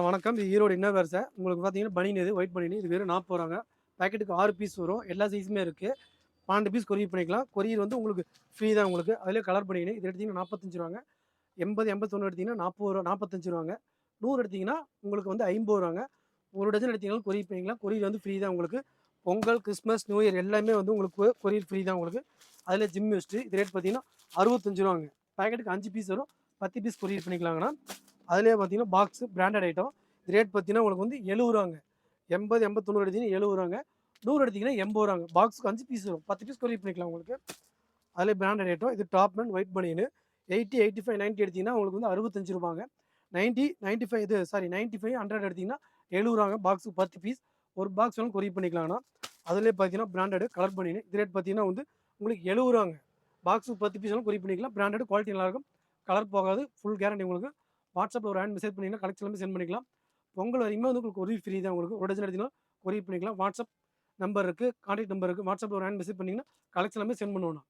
வணக்கம். இது ஈரோடு இன்னோவேர் சார். உங்களுக்கு பார்த்தீங்கன்னா பனியன் இது ஒயிட் பனியன். இது வெறும் ரூ. 40 பாக்கெட்டுக்கு 6 பீஸ் வரும். எல்லா சைஸுமே இருக்கு. 12 பீஸ் கொரியர் பண்ணிக்கலாம். கொரியர் வந்து உங்களுக்கு ஃப்ரீ தான் உங்களுக்கு. அதிலே கலர் பனியன். இது எடுத்தீங்கன்னா ரூ. 45 80, 81 எடுத்தீங்கன்னா ரூ. 40 ரூ. 45 100 எடுத்தீங்கன்னா உங்களுக்கு வந்து ரூ. 50 ஒரு டஜன் எடுத்தீங்கனாலும் கொரியர் பண்ணிக்கலாம். கொரியர் வந்து ஃப்ரீ தான் உங்களுக்கு. பொங்கல், கிறிஸ்மஸ், நியூ இயர் எல்லாமே வந்து உங்களுக்கு கொரியர் ஃப்ரீ தான் உங்களுக்கு. அதிலே ஜிம் வெஸ்ட் இது ரேட் பார்த்தீங்கன்னா ரூ. 65 பாக்கெட்டுக்கு 5 பீஸ் வரும். 10 பீஸ் கொரியர் பண்ணிக்கலாங்கண்ணா. அதிலே பார்த்தீங்கன்னா பாக்ஸ் பிராண்டட் ஐட்டம். இது ரேட் பார்த்தீங்கன்னா உங்களுக்கு வந்து ரூ. 70 80, 89 எடுத்தீங்கன்னா ரூ. 70 100 எடுத்தீங்கன்னா ரூ. 80 பாக்ஸுக்கு 5 பீஸ் வரும். 10 பீஸ் கொரியர் பண்ணிக்கலாம் உங்களுக்கு. அதிலே பிராண்டட் ஐட்டம். இது டாப் அண்ட் ஒயிட் பனியன் 80, 85, 90 எடுத்தீங்கன்னா உங்களுக்கு வந்து ரூ. 65 90, 95 இது சாரி 95, 100 எடுத்தீங்கன்னா ரூ. 70 பாக்ஸுக்கு 10 பீஸ். ஒரு பாக்ஸ் வேணும் கொரியர் பண்ணிக்கலாம்ண்ணா. அதிலே பார்த்தீங்கன்னா பிராண்டட் கலர் பனியன். இது ரேட் பார்த்தீங்கன்னா வந்து உங்களுக்கு ரூ. 70 பாக்ஸுக்கு 10 பீஸ் வேணும் கொரியர் பண்ணிக்கலாம். பிராண்டட் குவாலிட்டி நல்லாயிருக்கும். கலர் போகாது. ஃபுல் கேரண்டி உங்களுக்கு. வாட்ஸ்அப்பில் ஒரு மெசேஜ் பண்ணிங்கன்னா கலெக்ஷன் எல்லாமே சென்ட் பண்ணிக்கலாம். பொங்கல் வரைக்குமே வந்து உங்களுக்கு கொரியர் ஃப்ரீ தான் உங்களுக்கு. ஒரு டஜன் எடுத்தீங்கன்னா கொரியர் பண்ணிக்கலாம். வாட்ஸ்அப் நம்பர் இருக்குது, கான்டாக்ட் நம்பர் இருக்குது. வாட்ஸ்அப்பில் ஒரு மெசேஜ் பண்ணிங்கன்னா கலெக்ஷன் எல்லாமே சென்ட் பண்ணுவோம்.